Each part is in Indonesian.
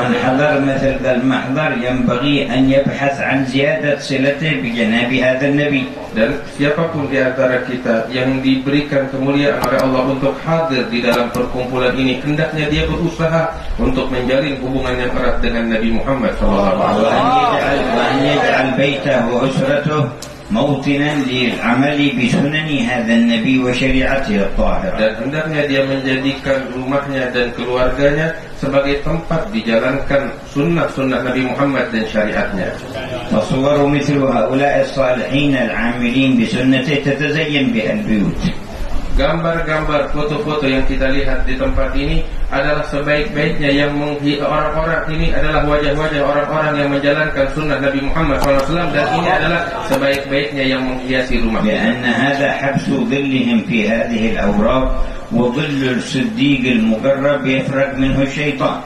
ومن حضر مثل ذا المحضر ينبغي أن يبحث عن زيادة صلته بجناب هذا النبي. Dan siapapun di antara kita yang diberikan kemuliaan oleh Allah untuk hadir di dalam perkumpulan ini, hendaknya dia berusaha untuk menjalin hubungan yang erat dengan Nabi Muhammad SAW. وأن يجعل بيته وأسرته موطنا للعمل بسنن هذا النبي وشريعته الطاهرة. Dan hendaknya dia menjadikan rumahnya dan keluarganya sebagai tempat dijalankan sunnah-sunnah Nabi Muhammad dan syariatnya. وصور مثل هؤلاء الصالحين العاملين بسنته تتزين بها البيوت. Gambar-gambar, foto-foto yang kita lihat di tempat ini adalah sebaik-baiknya yang orang-orang ini adalah wajah-wajah orang-orang yang menjalankan sunnah Nabi Muhammad SAW, dan ini adalah sebaik-baiknya yang menghiasi rumah. لأن هذا حبس ظلهم في هذه الأوراق وظل الصديق المقرب يفرق منه الشيطان.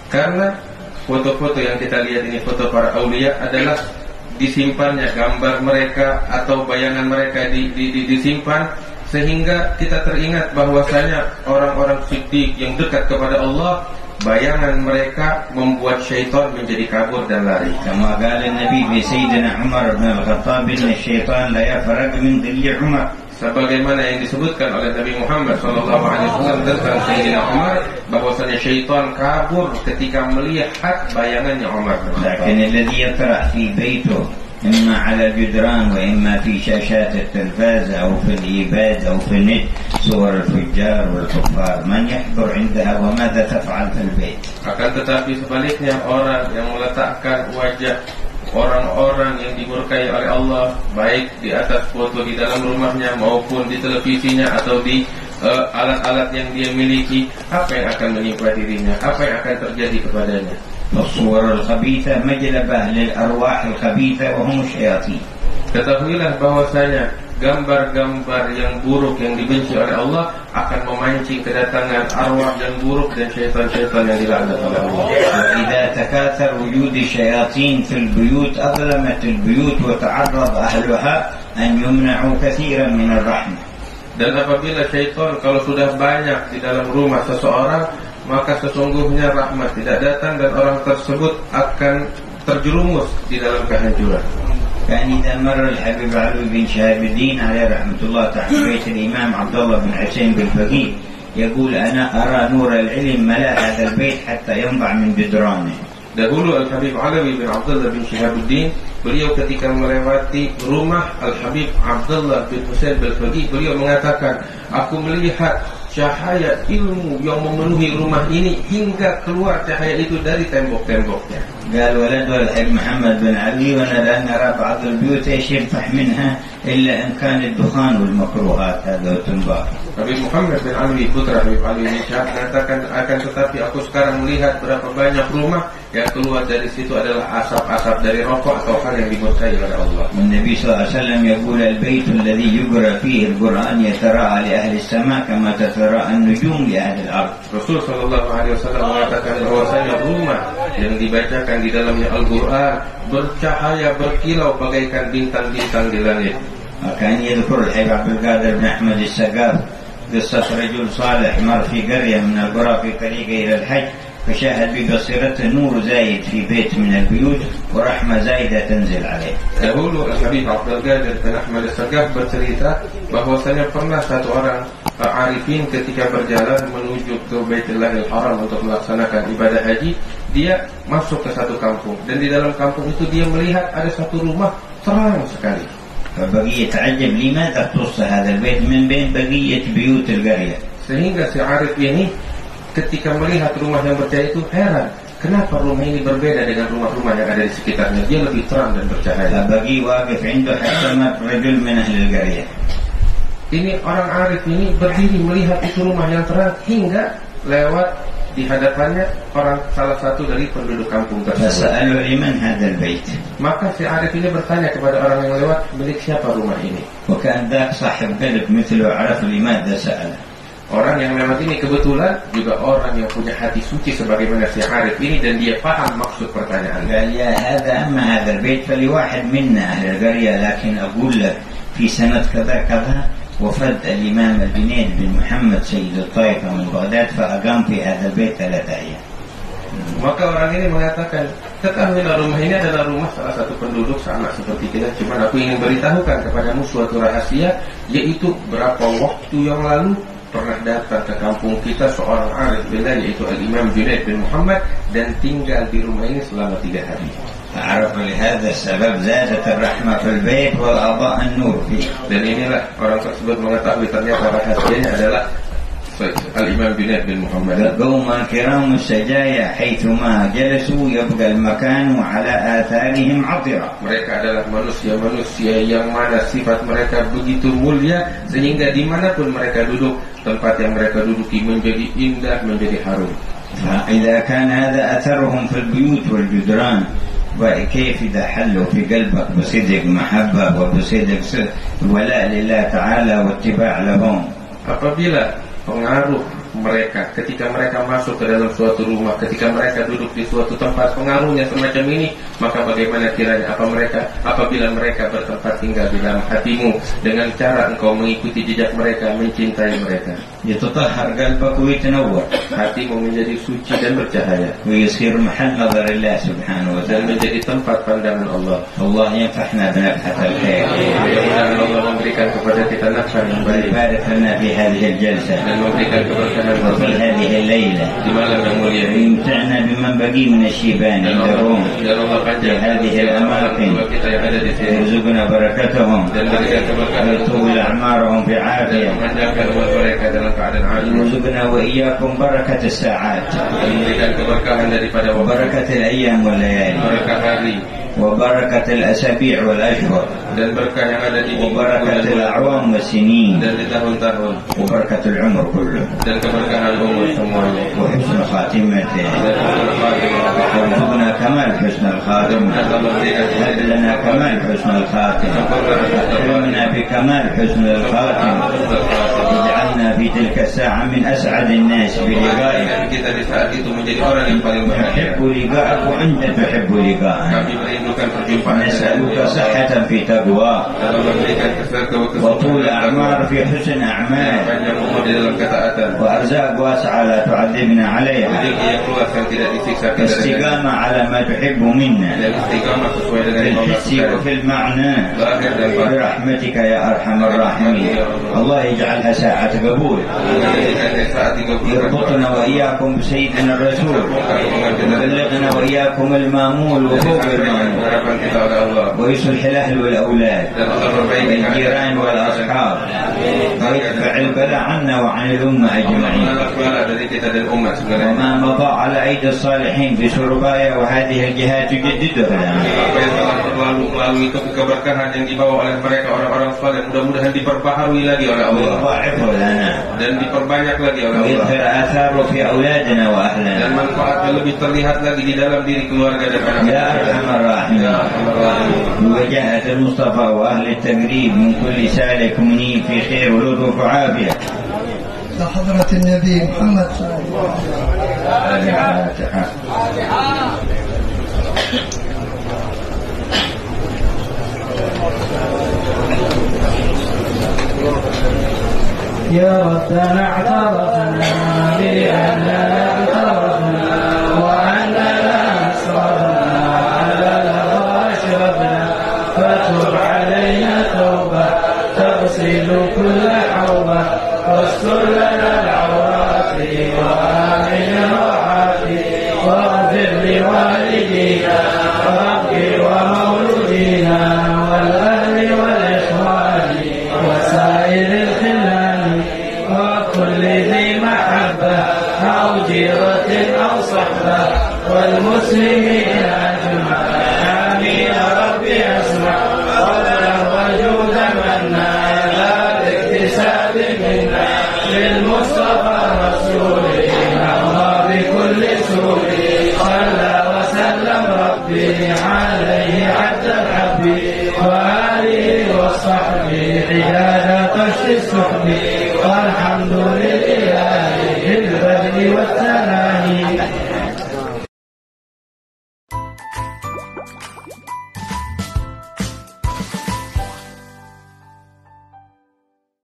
Karena foto-foto yang kita lihat ini, foto para aulia, adalah disimpannya gambar mereka atau bayangan mereka disimpan sehingga kita teringat bahwasanya orang-orang siddiq yang dekat kepada Allah, bayangan mereka membuat syaitan menjadi kabur dan lari. كما قال النبي في سيدنا عمر بن الخطاب إن الشيطان لا يفرق من ظل عمر. Sebagaimana yang disebutkan oleh Nabi Muhammad SAW tentang Sayyidina Umar, bahwasanya syaitan kabur ketika melihat bayangannya Umar. لكن الذي يطرح في بيته إما على الجدران وإما في شاشات التلفاز أو في الإيباد أو في النت صور الفجار والكفار، من يحضر عندها وماذا تفعل في البيت؟ Akan tetapi sebaliknya, orang yang meletakkan wajah orang-orang yang dimurkai oleh Allah baik di atas foto di dalam rumahnya maupun di televisinya atau di alat-alat yang dia miliki, apa yang akan menimpa dirinya, apa yang akan terjadi kepadanya? الصور الخبيثة مجلبة للأرواح الخبيثة وهم الشياطين. Ketahuilah bahwasanya gambar-gambar yang buruk yang dibenci oleh Allah akan memancing kedatangan arwah yang buruk dan syaitan-syaitan yang dilaknat oleh Allah. وإذا تكاثر وجود الشياطين في البيوت أظلمت البيوت وتعرض أهلها أن يمنعوا كثيرا من الرحمة. Dan apabila syaitan kalau sudah banyak di dalam rumah seseorang, maka sesungguhnya rahmat tidak datang dan orang tersebut akan terjerumus di dalam kehancuran. كان إذا مر الحبيب علي بن شهاب الدين عليه رحمة الله تحت بيت الإمام عبد الله بن حسين بالفقيه يقول أنا أرى نور العلم ملأ هذا البيت حتى ينبع من جدرانه. Dahulu Al-Habib Alawi bin Abdullah bin Syihabuddin, beliau ketika melewati rumah Al-Habib Abdullah bin Husain Al-Faqih, beliau mengatakan, aku melihat cahaya ilmu yang memenuhi rumah ini hingga keluar cahaya itu dari tembok-temboknya. قال ولد الحبيب محمد بن علي ونرى بعض البيوت ايش ينفح منها الا ان كان الدخان والمكروهات هذا وتنبار. Habib Muhammad bin Ali, putra Habib Ali bin Syah, mengatakan, akan tetapi aku sekarang melihat berapa banyak rumah yang keluar dari situ adalah asap-asap dari rokok atau hal yang dimurkai oleh Allah. النبي صلى الله عليه وسلم يقول البيت الذي يقرأ فيه القرآن يتراءى لأهل السماء كما تتراءى النجوم لأهل الأرض. Rasul sallallahu alaihi wasallam mengatakan bahwasanya rumah yang dibacakan di dalamnya Al-Quran bercahaya berkilau bagaikan bintang-bintang di langit. وكان يذكر الحبيب عبد القادر بن أحمد السقاف قصة رجل صالح مر في قرية من القرى في طريقه إلى الحج فشاهد ببصيرته نور زايد في بيت من البيوت ورحمة زايدة تنزل عليه. Dahulu Al-Habib Abdul Qadir bin Ahmad As-Sagaf bercerita bahwasanya pernah satu orang arifin ketika berjalan menuju ke Baitullahil Haram untuk melaksanakan ibadah haji, dia masuk ke satu kampung dan di dalam kampung itu dia melihat ada satu rumah terang sekali. فبقي يتعجب لماذا اختص هذا البيت من بين بقية بيوت القرية. Sehingga si arif ini ketika melihat rumah yang bercahaya itu heran, kenapa rumah ini berbeda dengan rumah-rumah yang ada di sekitarnya? Dia lebih terang dan bercahaya. فبقي واقف عنده حتى مر رجل من أهل القرية. Ini orang arif ini berdiri melihat itu rumah yang terang hingga lewat di hadapannya salah satu dari penduduk kampung tersebut. فسألوا لمن هذا البيت. Maka si arif ini bertanya kepada orang yang lewat, milik siapa rumah ini? وكان ذاك صاحب قلب مثله عرف لماذا سأل. Orang yang lewat ini kebetulan juga orang yang punya hati suci sebagaimana si arif ini dan dia paham maksud pertanyaan. قال يا هذا أما هذا البيت فلواحد منا أهل القرية لكن أقول لك في سنة كذا كذا وفد الإمام الجنيد بن محمد سيد الطائفة من بغداد فأقام في هذا البيت 3 أيام. Maka orang ini mengatakan, ketahuilah rumah ini adalah rumah salah satu penduduk sama seperti kita. Cuma aku ingin beritahukan kepadamu suatu rahasia, yaitu berapa waktu yang lalu pernah datang ke kampung kita seorang arif billah, yaitu Al-Imam Junaid bin Muhammad, dan tinggal di rumah ini selama 3 hari. فعرف لهذا السبب زادت الرحمة في البيت وأضاء النور فيه. Dan inilah orang tersebut mengetahui ternyata rahasianya adalah Al-Imam Junaid bin Muhammad. قوم الكرام السجايا حيثما جلسوا يبقى المكان على آثارهم عطرا. Mereka adalah manusia-manusia yang mana sifat mereka begitu mulia sehingga dimanapun mereka duduk, tempat yang mereka duduki menjadi indah, menjadi harum. فإذا كان هذا أثرهم في البيوت والجدران، وكيف إذا حلوا في قلبك بصدق محبة وبصدق ولاء لله تعالى واتباع لهم. Apabila pengaruh mereka ketika mereka masuk ke dalam suatu rumah, ketika mereka duduk di suatu tempat, pengaruhnya semacam ini, maka bagaimana kiranya apabila mereka bertempat tinggal di dalam hatimu dengan cara engkau mengikuti jejak mereka, mencintai mereka. يتطهر قلبك ويتنور، hatimu menjadi suci dan bercahaya, ويصير محل نظر الله سبحانه dan وتعالى. menjadi tempat pandangan Allah. الله ينفعنا بنفحة الخير، Mudah-mudahan Allah memberikan kepada kita nafkah yang baik ويبارك لنا في هذه الجلسة dan memberikan keberkahan وفي هذه الليلة، di malam yang mulia ini. ويمتعنا بمن بقي من الشيبان Dan الروم، Allah panjang هذه الأماكن، kita yang ada di sini, ويرزقنا بركتهم، dan berikan keberkahan ويطول أعمارهم dan بعافية، memanjangkan umur mereka dalam keadaan alim, ويرزقنا وإياكم بركة الساعات، dan memberikan keberkahan daripada waktu, وبركة الأيام والليالي، berkah hari, وبركة الأسابيع والأشهر، dan berkah yang ada di وبركة الأعوام والسنين، dan di tahun-tahun, وبركة العمر كله، dan keberkahan umur semuanya, وحسن خاتمته، dan وارزقنا كمال حسن الخاتمة، هب لنا كمال حسن الخاتمة، أكرمنا بكمال حسن الخاتمة، اجعلنا في تلك الساعة من أسعد الناس بلقائك، kita di saat itu menjadi orang yang paling bahagia. نحب لقاءك وأنت تحب لقاءنا، Kami merindukan perjumpaan نسألك صحة في تقواك، dan memberikan keselamatan وطول أعمار في حسن أعمال، panjang umur di dalam ketaatan, وأرزاق واسعة لا تعذبنا عليها، rezeki yang luas yang tidak disiksa kita, استقامة على ما تحب منا dan istiqamah sesuai dengan في yang Allah الحس sukai, وفي المعنى، lahir dan batin. برحمتك يا أرحم الراحمين. الله يجعلها ساعة قبول، Menjadikan saat 30 يربطنا وإياكم بسيدنا الرسول، ويبلغنا وإياكم المامول وفوق المامول، harapan kita oleh Allah, ويصلح الأهل والأولاد dan Allah perbaiki والجيران والأصحاب، ويدفع البلاء عنا وعن الأمة أجمعين. menolak bala dari kita dan umat sebenarnya. وما مضى على أيدي الصالحين في سربايا وهذه الجهات تجددها لنا. Apa yang telah berlalu melalui keberkahan yang dibawa oleh mereka orang-orang saleh, mudah-mudahan diperbaharui lagi oleh Allah ويضاعفه لنا، dan diperbanyak lagi oleh Allah, ويظهر آثاره في أولادنا dan وأهلنا. manfaatnya lebih terlihat lagi di dalam diri keluarga dan anak-anak. يا أرحم الراحمين، بوجاهة المصطفى وأهل التقريب من كل سالك منيب في خير ولطف وعافية. لحضرة النبي محمد صلى الله عليه وسلم. يا ربنا اعترفنا بأننا اعترفنا وأننا أسرفنا على الهوى أشرفنا، فتب علينا توبة تغسل كل حوبة، واستر لنا العورات وآمن روعاتي، واغفر لوالدينا ربي ومولودينا والأهل والإخوان وسائر الخلان وكل ذي محبة أو جيرة أو صحبة والمسلمين أجمعين. آمين ربي اسمع قولا وجود منا لا باكتساب منا للمصطفى رسوله نرضى بكل سوء، صلى وسلم ربي عليه عد الحب وآله وصحبه عداد قش السحب، والحمد لله